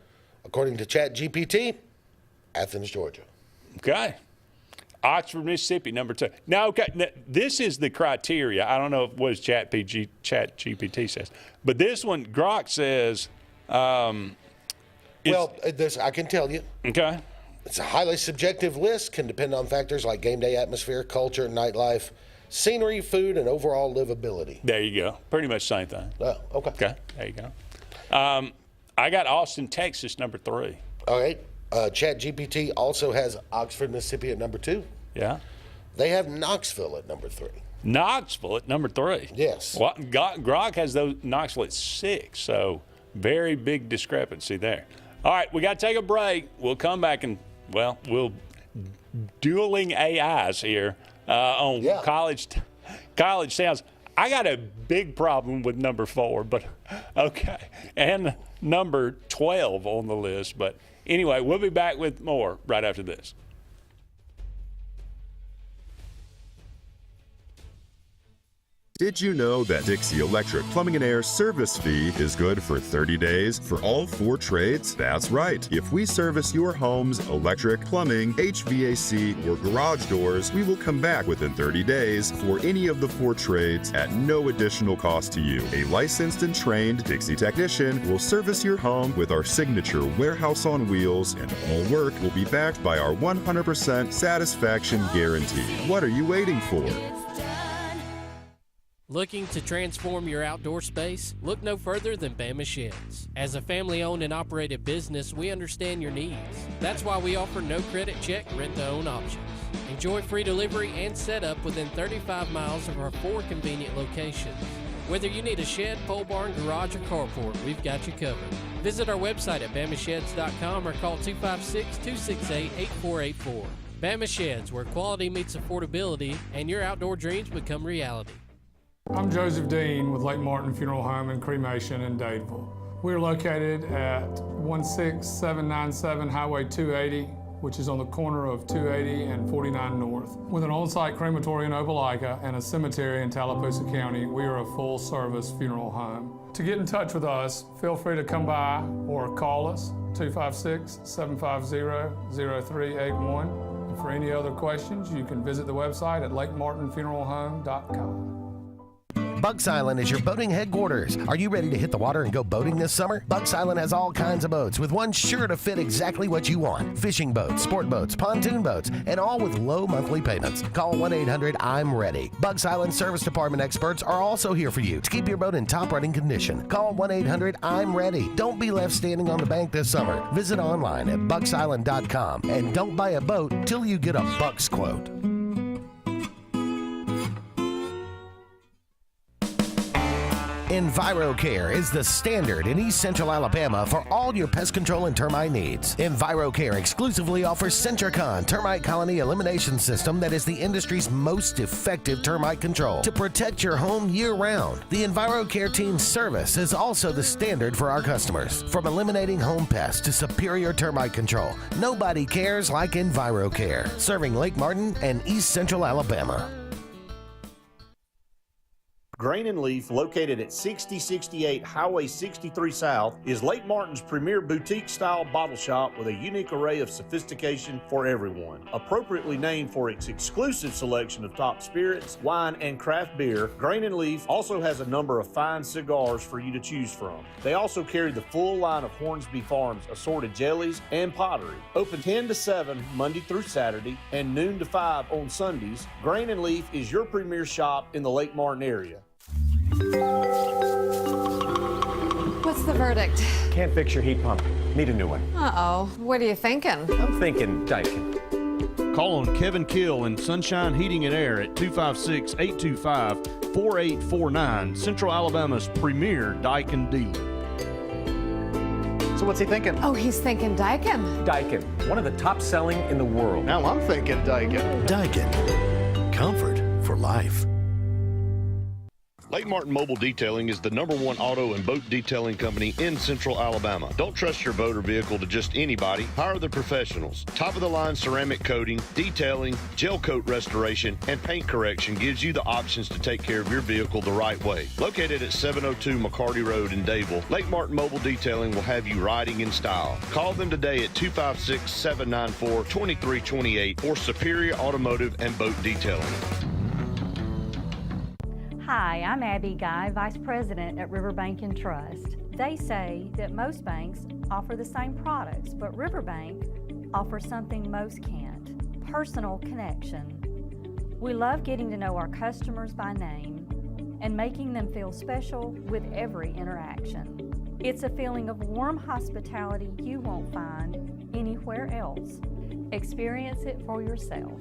According to ChatGPT, Athens, Georgia.
Okay. Oxford, Mississippi, number 2. Now, this is the criteria. I don't know what ChatGPT says, but this one, Grok says. I can tell you. Okay.
It's a highly subjective list, can depend on factors like game day atmosphere, culture, nightlife, scenery, food, and overall livability.
There you go. Pretty much the same thing.
Oh, okay.
Okay, there you go. I got Austin, Texas, number 3.
All right. ChatGPT also has Oxford, Mississippi at number 2.
Yeah.
They have Knoxville at number 3.
Knoxville at number 3.
Yes.
Well, Grok has Knoxville at 6, so very big discrepancy there. All right, we got to take a break. We'll come back and, we'll dueling AIs here on college towns. I got a big problem with number 4, but okay, and number 12 on the list. But anyway, we'll be back with more right after this.
Did you know that Dixie Electric Plumbing and Air service fee is good for 30 days for all 4 trades? That's right. If we service your home's electric, plumbing, HVAC, or garage doors, we will come back within 30 days for any of the 4 trades at no additional cost to you. A licensed and trained Dixie technician will service your home with our signature warehouse on wheels, and all work will be backed by our 100% satisfaction guarantee. What are you waiting for?
Looking to transform your outdoor space? Look no further than Bama Sheds. As a family-owned and operated business, we understand your needs. That's why we offer no credit check, rent-to-own options. Enjoy free delivery and setup within 35 miles of our 4 convenient locations. Whether you need a shed, pole barn, garage, or carport, we've got you covered. Visit our website at BamaSheds.com or call 256-268-8484. Bama Sheds, where quality meets affordability and your outdoor dreams become reality.
I'm Joseph Dean with Lake Martin Funeral Home and Cremation in Dadeville. We're located at 16797 Highway 280, which is on the corner of 280 and 49 North. With an on-site crematory in Opelika and a cemetery in Tallapoosa County, we are a full-service funeral home. To get in touch with us, feel free to come by or call us, 256-750-0381. And for any other questions, you can visit the website at lakemartinfuneralhome.com.
Bucks Island is your boating headquarters. Are you ready to hit the water and go boating this summer? Bucks Island has all kinds of boats, with one sure to fit exactly what you want. Fishing boats, sport boats, pontoon boats, and all with low monthly payments. Call 1-800-I'm-READY. Bucks Island Service Department experts are also here for you to keep your boat in top running condition. Call 1-800-I'm-READY. Don't be left standing on the bank this summer. Visit online at bucksisland.com and don't buy a boat till you get a Bucks quote. EnviroCare is the standard in East Central Alabama for all your pest control and termite needs. EnviroCare exclusively offers Centricon termite colony elimination system that is the industry's most effective termite control to protect your home year-round. The EnviroCare team's service is also the standard for our customers. From eliminating home pests to superior termite control, nobody cares like EnviroCare, serving Lake Martin and East Central Alabama.
Grain and Leaf, located at 6068 Highway 63 South, is Lake Martin's premier boutique-style bottle shop with a unique array of sophistication for everyone. Appropriately named for its exclusive selection of top spirits, wine, and craft beer, Grain and Leaf also has a number of fine cigars for you to choose from. They also carry the full line of Hornsby Farms assorted jellies and pottery. Open 10 to 7 Monday through Saturday and noon to 5 on Sundays, Grain and Leaf is your premier shop in the Lake Martin area.
What's the verdict?
Can't fix your heat pump. Need a new one.
Uh-oh. What are you thinking?
I'm thinking Daikin.
Call on Kevin Kill and Sunshine Heating and Air at 256-825-4849, Central Alabama's premier Daikin dealer.
So what's he thinking?
Oh, he's thinking Daikin.
Daikin, one of the top selling in the world.
Now I'm thinking Daikin.
Daikin. Comfort for life.
Lake Martin Mobile Detailing is the #1 auto and boat detailing company in Central Alabama. Don't trust your boat or vehicle to just anybody. Hire the professionals. Top-of-the-line ceramic coating, detailing, gel coat restoration, and paint correction gives you the options to take care of your vehicle the right way. Located at 702 McCarty Road in Dadeville, Lake Martin Mobile Detailing will have you riding in style. Call them today at 256-794-2328 or Superior Automotive and Boat Detailing.
Hi, I'm Abby Guy, Vice President at Riverbank and Trust. They say that most banks offer the same products, but Riverbank offers something most can't: personal connection. We love getting to know our customers by name and making them feel special with every interaction. It's a feeling of warm hospitality you won't find anywhere else. Experience it for yourself.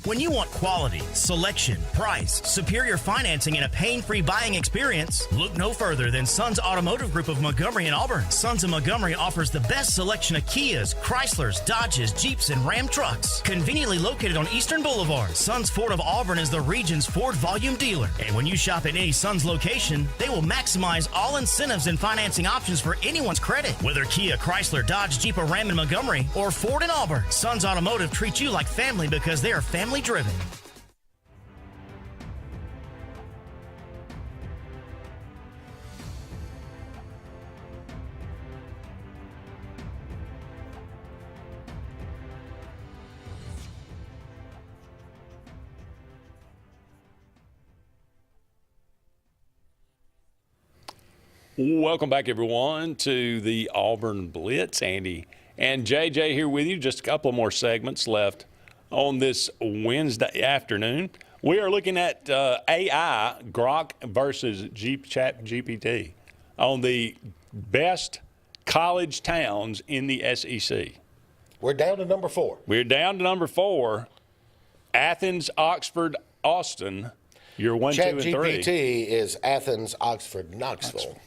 When you want quality, selection, price, superior financing, and a pain-free buying experience, look no further than Sons Automotive Group of Montgomery and Auburn. Sons of Montgomery offers the best selection of Kias, Chryslers, Dodges, Jeeps, and Ram trucks. Conveniently located on Eastern Boulevard, Sons Ford of Auburn is the region's Ford volume dealer. And when you shop at any Sons location, they will maximize all incentives and financing options for anyone's credit. Whether Kia, Chrysler, Dodge, Jeep, or Ram in Montgomery, or Ford in Auburn, Sons Automotive treats you like family because they are family driven.
Welcome back, everyone, to the Auburn Blitz. Andy and JJ here with you. Just a couple more segments left on this Wednesday afternoon. We are looking at AI, Grok versus Chat GPT on the best college towns in the SEC.
We're down to number 4.
We're down to number 4. Athens, Oxford, Austin. You're 1, 2, and 3.
ChatGPT is Athens, Oxford, Knoxville.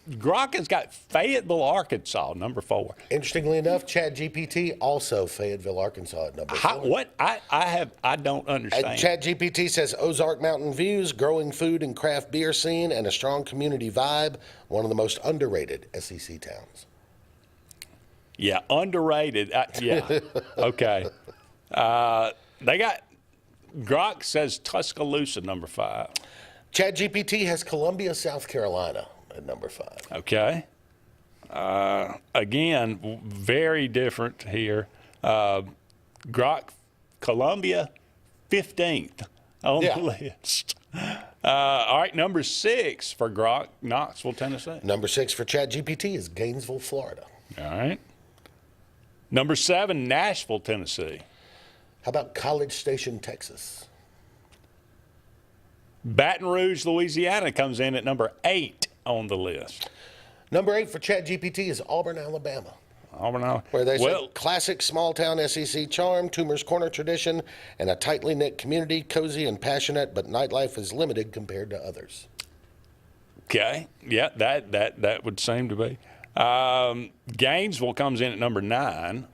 Grok has got Fayetteville, Arkansas, number 4.
Interestingly enough, ChatGPT also Fayetteville, Arkansas at number 4.
I don't understand.
ChatGPT says Ozark Mountain views, growing food and craft beer scene, and a strong community vibe. One of the most underrated SEC towns.
Yeah, underrated. Yeah. Okay. Grok says Tuscaloosa, number 5.
ChatGPT has Columbia, South Carolina at number 5.
Okay. Again, very different here. Grok, Columbia, 15th on the list. All right, number 6 for Grok, Knoxville, Tennessee.
Number 6 for ChatGPT is Gainesville, Florida.
All right. Number 7, Nashville, Tennessee.
How about College Station, Texas?
Baton Rouge, Louisiana comes in at number 8 on the list.
Number 8 for ChatGPT is Auburn, Alabama.
Auburn, Alabama.
Where they say classic small-town SEC charm, Toomer's Corner tradition, and a tightly knit community, cozy and passionate, but nightlife is limited compared to others.
Okay. Yeah, that would seem to be. Gainesville comes in at number 9.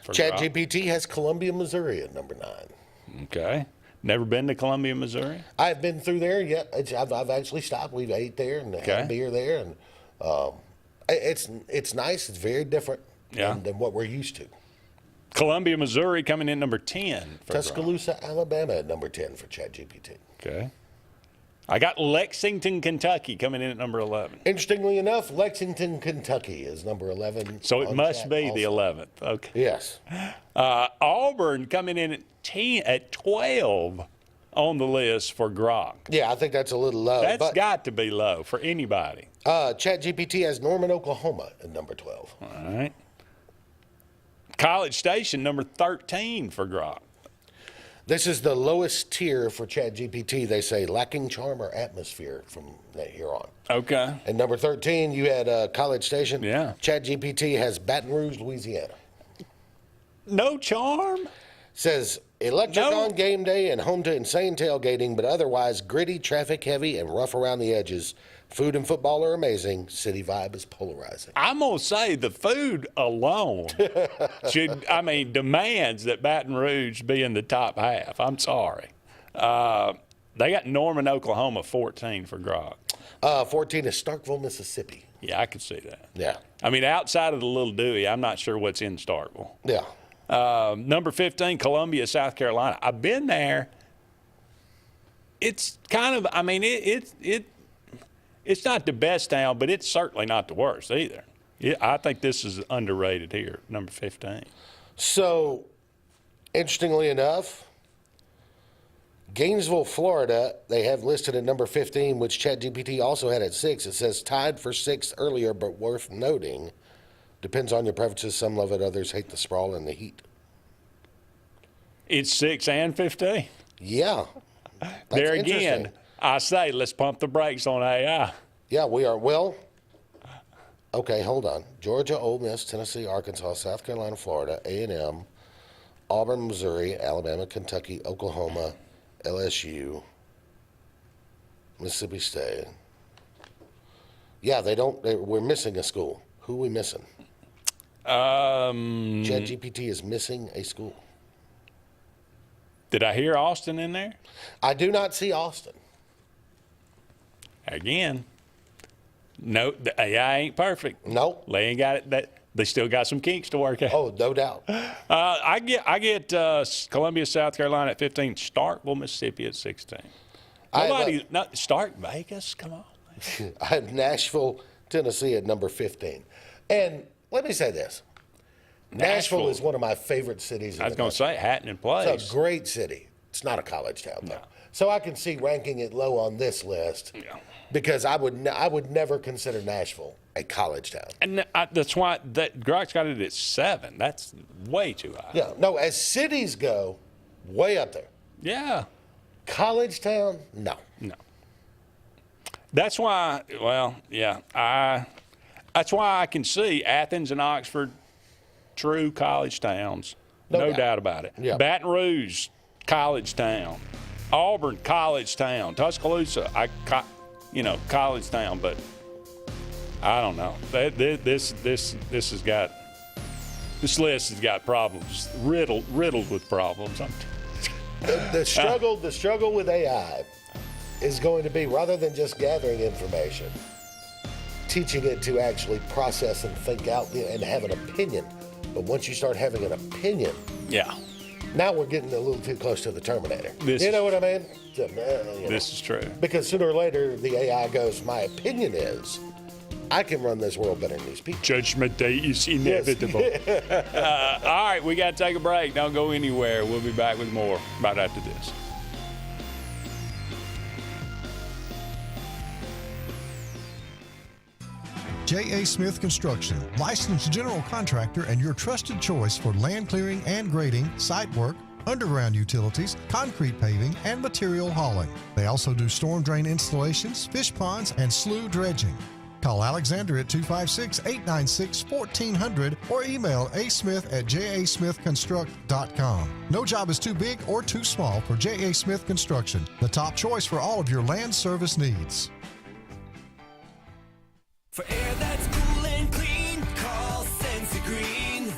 ChatGPT has Columbia, Missouri at number 9.
Okay. Never been to Columbia, Missouri?
I've been through there. Yeah, I've actually stopped. We've ate there and had beer there, and it's nice. It's very different than what we're used to.
Columbia, Missouri coming in number 10.
Tuscaloosa, Alabama at number 10 for ChatGPT.
Okay. I got Lexington, Kentucky coming in at number 11.
Interestingly enough, Lexington, Kentucky is number 11.
So it must be the 11th. Okay.
Yes.
Auburn coming in at 12 on the list for Grok.
Yeah, I think that's a little low.
That's got to be low for anybody.
ChatGPT has Norman, Oklahoma at number 12.
All right. College Station, number 13 for Grok.
This is the lowest tier for ChatGPT. They say lacking charm or atmosphere from here on.
Okay.
And number 13, you had College Station.
Yeah.
ChatGPT has Baton Rouge, Louisiana.
No charm?
Says electric on game day and home to insane tailgating, but otherwise gritty, traffic heavy, and rough around the edges. Food and football are amazing. City vibe is polarizing.
I'm going to say the food alone demands that Baton Rouge be in the top half. I'm sorry. They got Norman, Oklahoma, 14 for grog.
14 is Starkville, Mississippi.
Yeah, I could see that.
Yeah.
I mean, outside of the Little Dewey, I'm not sure what's in Starkville.
Yeah.
Number 15, Columbia, South Carolina. I've been there. It's kind of, it's not the best town, but it's certainly not the worst either. I think this is underrated here, number 15.
So, interestingly enough, Gainesville, Florida, they have listed at number 15, which ChatGPT also had at 6. It says tied for 6th earlier, but worth noting. Depends on your preferences. Some love it, others hate the sprawl and the heat.
It's 6 and 15?
Yeah.
There again, I say let's pump the brakes on AI.
Yeah, we are. Well, okay, hold on. Georgia, Ole Miss, Tennessee, Arkansas, South Carolina, Florida, A&M, Auburn, Missouri, Alabama, Kentucky, Oklahoma, LSU, Mississippi State. Yeah, we're missing a school. Who are we missing? ChatGPT is missing a school.
Did I hear Austin in there?
I do not see Austin.
Again, no, the AI ain't perfect.
Nope.
They ain't got it. They still got some kinks to work out.
Oh, no doubt.
I get Columbia, South Carolina at 15. Starkville, Mississippi at 16. Stark Vegas. Come on.
I have Nashville, Tennessee at number 15. And let me say this. Nashville is one of my favorite cities.
I was going to say, Hatton and Place.
It's a great city. It's not a college town, though. No. So I can see ranking it low on this list because I would never consider Nashville a college town.
And that's why Grog's got it at 7. That's way too high.
Yeah. No, as cities go, way up there.
Yeah.
College town? No.
No. That's why, that's why I can see Athens and Oxford, true college towns. No doubt about it.
Yeah.
Baton Rouge, college town. Auburn, college town. Tuscaloosa, college town. But I don't know. This list has got problems, riddled with problems.
The struggle with AI is going to be, rather than just gathering information, teaching it to actually process and think out and have an opinion. But once you start having an opinion, now we're getting a little too close to the Terminator. You know what I mean?
This is true.
Because sooner or later, the AI goes, my opinion is, I can run this world better than these people.
Judgment Day is inevitable. All right, we got to take a break. Don't go anywhere. We'll be back with more right after this.
J.A. Smith Construction, licensed general contractor and your trusted choice for land clearing and grading, site work, underground utilities, concrete paving, and material hauling. They also do storm drain installations, fish ponds, and slough dredging. Call Alexander at 256-896-1400 or email asmith@jasmithconstruct.com. No job is too big or too small for J.A. Smith Construction, the top choice for all of your land service needs.
For air that's cool and clean, call Sensi Green.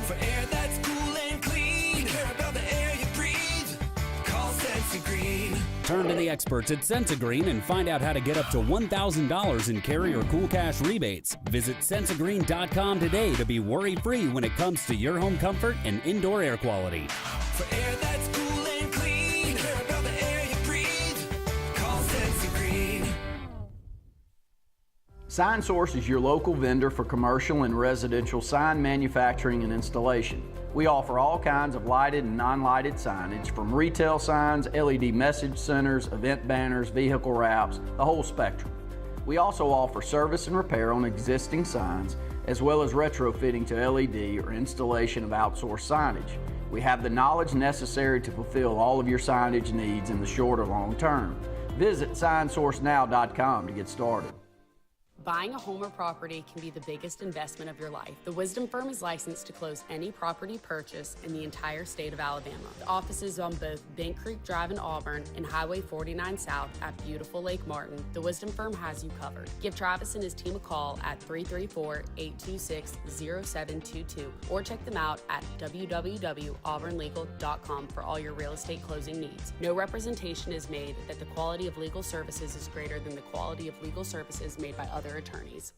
For air that's cool and clean, care about the air you breathe, call Sensi Green.
Turn to the experts at Sensigreen and find out how to get up to $1,000 in carrier cool cash rebates. Visit sensigreen.com today to be worry-free when it comes to your home comfort and indoor air quality.
For air that's cool and clean, care about the air you breathe, call Sensi Green.
Sign Source is your local vendor for commercial and residential sign manufacturing and installation. We offer all kinds of lighted and non-lighted signage, from retail signs, LED message centers, event banners, vehicle wraps, the whole spectrum. We also offer service and repair on existing signs, as well as retrofitting to LED or installation of outsourced signage. We have the knowledge necessary to fulfill all of your signage needs in the short or long term. Visit signsourcenow.com to get started.
Buying a home or property can be the biggest investment of your life. The Wisdom Firm is licensed to close any property purchase in the entire state of Alabama. The offices on both Bent Creek Drive in Auburn and Highway 49 South at beautiful Lake Martin. The Wisdom Firm has you covered. Give Travis and his team a call at 334-826-0722 or check them out at www.auburnlegal.com for all your real estate closing needs. No representation is made that the quality of legal services is greater than the quality of legal services made by other attorneys.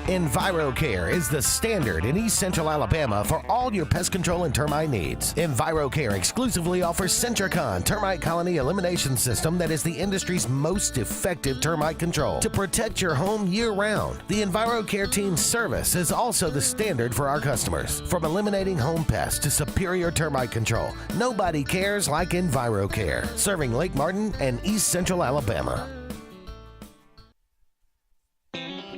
EnviroCare is the standard in East Central Alabama for all your pest control and termite needs. EnviroCare exclusively offers Centricon termite colony elimination system that is the industry's most effective termite control to protect your home year-round. The EnviroCare team's service is also the standard for our customers. From eliminating home pests to superior termite control, nobody cares like EnviroCare, serving Lake Martin and East Central Alabama.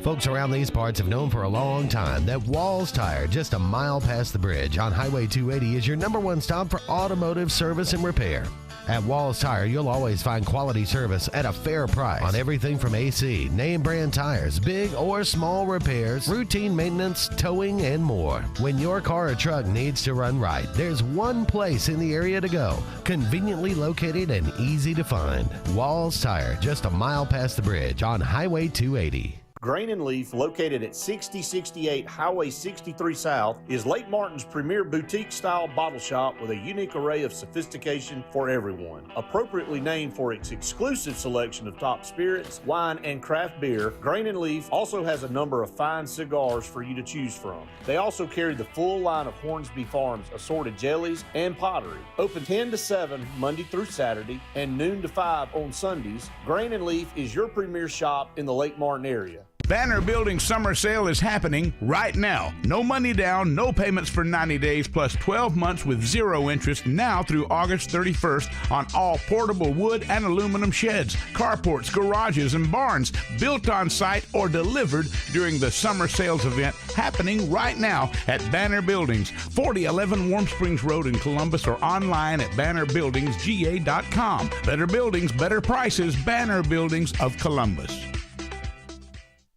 Folks around these parts have known for a long time that Walls Tire, just a mile past the bridge on Highway 280, is your #1 stop for automotive service and repair. At Walls Tire, you'll always find quality service at a fair price on everything from AC, name brand tires, big or small repairs, routine maintenance, towing, and more. When your car or truck needs to run right, there's one place in the area to go, conveniently located and easy to find. Walls Tire, just a mile past the bridge on Highway 280.
Grain and Leaf, located at 6068 Highway 63 South, is Lake Martin's premier boutique-style bottle shop with a unique array of sophistication for everyone. Appropriately named for its exclusive selection of top spirits, wine, and craft beer, Grain and Leaf also has a number of fine cigars for you to choose from. They also carry the full line of Hornsby Farms assorted jellies and pottery. Open 10 to 7 Monday through Saturday and noon to 5 on Sundays, Grain and Leaf is your premier shop in the Lake Martin area.
Banner Building Summer Sale is happening right now. No money down, no payments for 90 days, plus 12 months with zero interest now through August 31st on all portable wood and aluminum sheds, carports, garages, and barns built on site or delivered during the summer sales event happening right now at Banner Buildings, 4011 Warm Springs Road in Columbus, or online at bannerbuildingsga.com. Better buildings, better prices, Banner Buildings of Columbus.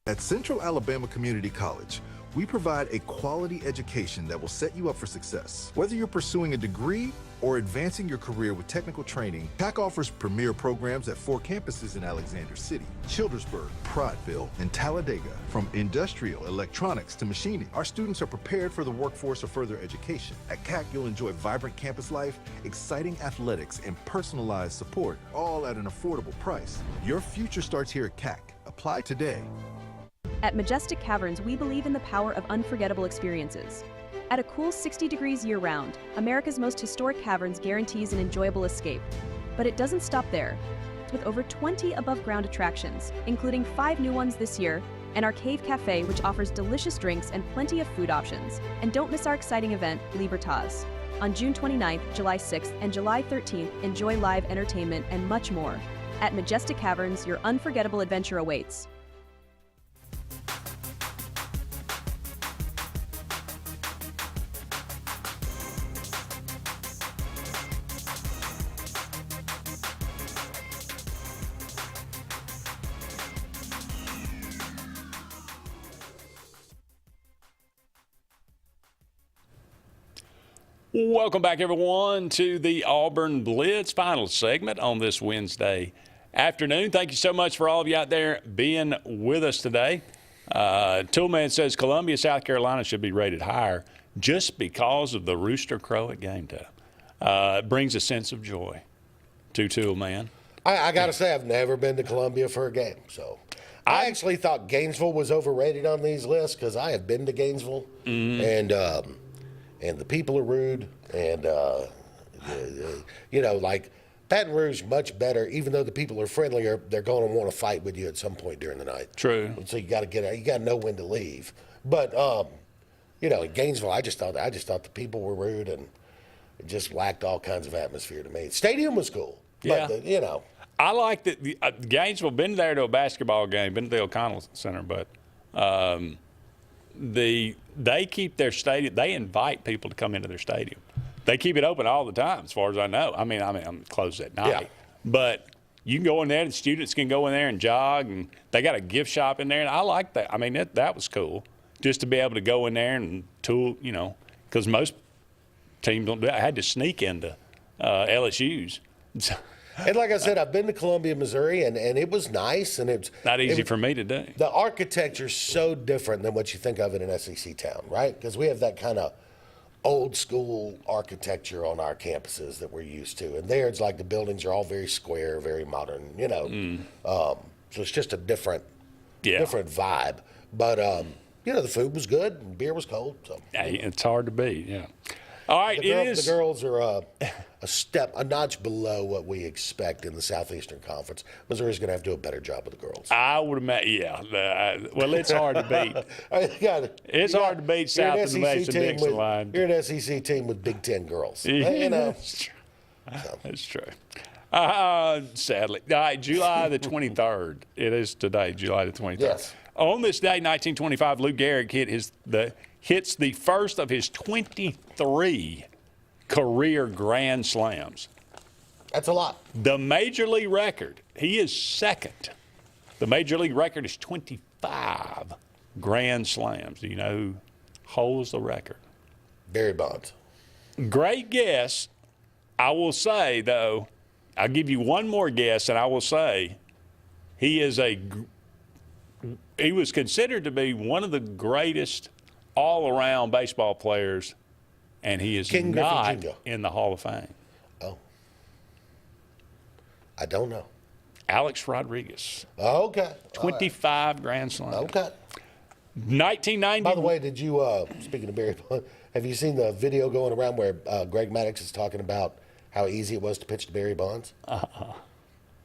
At Central Alabama Community College, we provide a quality education that will set you up for success. Whether you're pursuing a degree or advancing your career with technical training, TAC offers premier programs at 4 campuses in Alexander City, Childersburg, Prattville, and Talladega. From industrial, electronics to machining, our students are prepared for the workforce or further education. At CAC, you'll enjoy vibrant campus life, exciting athletics, and personalized support, all at an affordable price. Your future starts here at CAC. Apply today.
At Majestic Caverns, we believe in the power of unforgettable experiences. At a cool 60 degrees year-round, America's most historic caverns guarantees an enjoyable escape. But it doesn't stop there. With over 20 above-ground attractions, including 5 new ones this year, and our Cave Cafe, which offers delicious drinks and plenty of food options. And don't miss our exciting event, Libertas. On June 29th, July 6th, and July 13th, enjoy live entertainment and much more. At Majestic Caverns, your unforgettable adventure awaits.
Welcome back, everyone, to the Auburn Blitz final segment on this Wednesday afternoon. Thank you so much for all of you out there being with us today. Toolman says Columbia, South Carolina should be rated higher just because of the rooster crow at game time. It brings a sense of joy to Toolman.
I got to say, I've never been to Columbia for a game, so I actually thought Gainesville was overrated on these lists because I have been to Gainesville, and the people are rude, and you know, like Baton Rouge, much better. Even though the people are friendlier, they're going to want to fight with you at some point during the night.
True.
So you got to get out. You got to know when to leave. But you know, in Gainesville, I just thought the people were rude and it just lacked all kinds of atmosphere to me. The stadium was cool.
Yeah.
But you know,
I like that. Gainesville, been there to a basketball game, been to the O'Connell Center, but they keep their stadium. They invite people to come into their stadium. They keep it open all the time, as far as I know. I mean, I'm closed at night, but you can go in there, and students can go in there and jog, and they got a gift shop in there, and I like that. I mean, that was cool, just to be able to go in there and tool, because most teams don't do it. I had to sneak into LSU's.
And like I said, I've been to Columbia, Missouri, and it was nice, and it's
not easy for me to do.
The architecture's so different than what you think of in an SEC town, right? Because we have that kind of old school architecture on our campuses that we're used to, and there it's like the buildings are all very square, very modern, so it's just a different vibe. But the food was good and beer was cold, so
it's hard to beat. Yeah. All right,
the girls are a notch below what we expect in the Southeastern Conference. Missouri's going to have to do a better job with the girls.
I would imagine, yeah. Well, it's hard to beat. It's hard to beat South of the Mason-Dixon line.
You're an SEC team with Big Ten girls.
That's true. Sadly. All right, July the 23rd. It is today, July the 23rd.
Yes.
On this day, 1925, Lou Gehrig hits the first of his 23 career Grand Slams.
That's a lot.
The Major League record, he is second. The Major League record is 25 Grand Slams. Do you know who holds the record?
Barry Bonds. Great
guess. I will say, though, I'll give you one more guess, and I will say he was considered to be one of the greatest all-around baseball players, and he is not in the Hall of Fame.
Oh. I don't know.
Alex Rodriguez.
Okay.
25 Grand Slams.
Okay.
1990.
By the way, did you, speaking of Barry Bonds, have you seen the video going around where Greg Maddux is talking about how easy it was to pitch to Barry Bonds?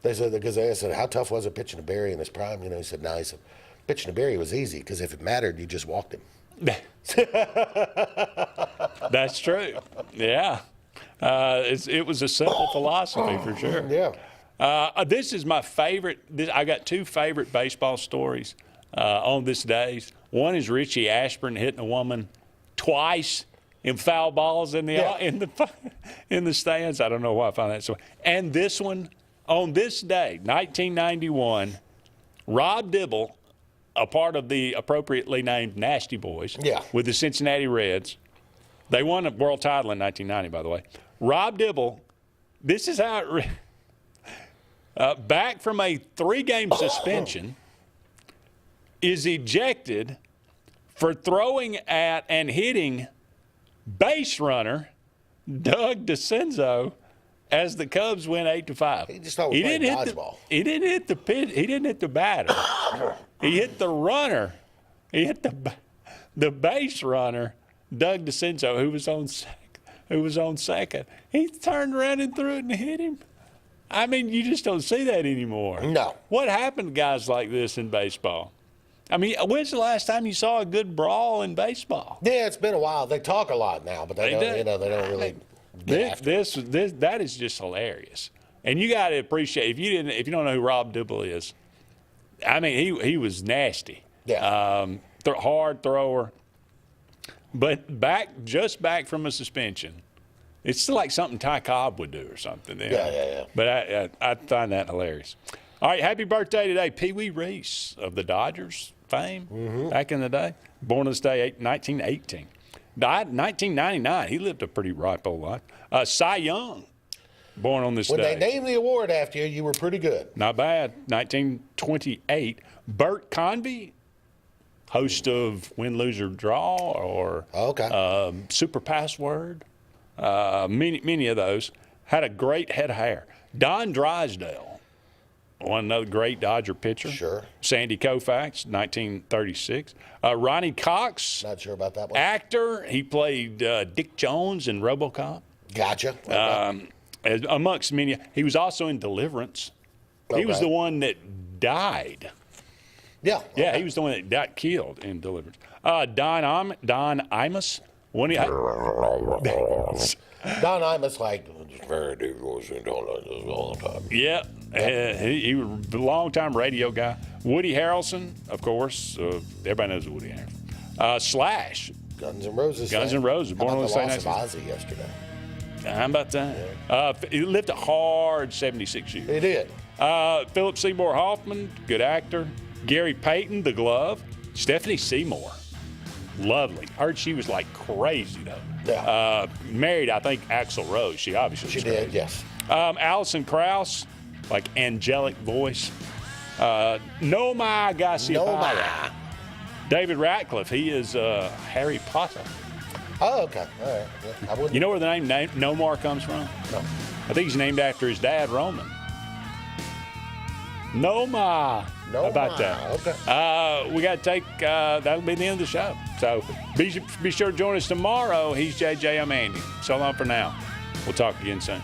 They said, because they said, how tough was it pitching to Barry in his prime? He said, no. He said, pitching to Barry was easy because if it mattered, you just walked him.
That's true. Yeah. It was a simple philosophy for sure.
Yeah.
This is my favorite. I got two favorite baseball stories on this day. One is Richie Ashburn hitting a woman twice in foul balls in the stands. I don't know why I found that so. And this one, on this day, 1991, Rob Dibble, a part of the appropriately named Nasty Boys, with the Cincinnati Reds. They won a world title in 1990, by the way. Rob Dibble, this is how it back from a 3-game suspension, is ejected for throwing at and hitting base runner Doug DeCenzo as the Cubs win 8-5.
He just thought we played dodgeball.
He didn't hit the pitch. He didn't hit the batter. He hit the runner. He hit the base runner, Doug DeCenzo, who was on second. He turned around and threw it and hit him. I mean, you just don't see that anymore.
No.
What happened to guys like this in baseball? I mean, when's the last time you saw a good brawl in baseball?
Yeah, it's been a while. They talk a lot now, but they don't really get after it.
That is just hilarious. And you got to appreciate if you don't know who Rob Dibble is. I mean, he was nasty.
Yeah.
Hard thrower. But back from a suspension. It's still like something Ty Cobb would do or something.
Yeah.
But I find that hilarious. All right, happy birthday today, Pee Wee Reese of the Dodgers fame back in the day. Born this day, 1918. Died in 1999. He lived a pretty ripe old life. Cy Young, born on this day.
When they named the award after you, you were pretty good.
Not bad. 1928. Bert Convy, host of Win, Lose, or Draw or Super Password. Many of those. Had a great head of hair. Don Drysdale. Another great Dodger pitcher.
Sure.
Sandy Koufax, 1936. Ronnie Cox.
Not sure about that one.
Actor. He played Dick Jones in RoboCop.
Gotcha.
Amongst many. He was also in Deliverance. He was the one that died.
Yeah.
Yeah, he was the one that got killed in Deliverance. Don Imus.
Don Imus, like, very dangerous and all the time.
Yeah. He was a long-time radio guy. Woody Harrelson, of course. Everybody knows Woody Harrelson. Slash.
Guns N' Roses.
Guns N' Roses.
Born on the same night. Ozzy yesterday.
How about that? He lived a hard 76 years.
He did.
Philip Seymour Hoffman, good actor. Gary Payton, The Glove. Stephanie Seymour, lovely. Heard she was like crazy though.
Yeah.
Married, I think, Axl Rose. She obviously
She
was
did,
crazy.
yes.
Allison Krauss, like angelic voice. Noma Gassiapara. David Ratcliffe, he is Harry Potter.
Oh, okay. All right. Yeah, I wouldn't.
You know where the name Nomar comes from?
No.
I think he's named after his dad, Roman. Noma. How about that?
Okay.
We got to take, that'll be the end of the show. So be sure to join us tomorrow. He's JJ, I'm Andy. So long for now. We'll talk again soon.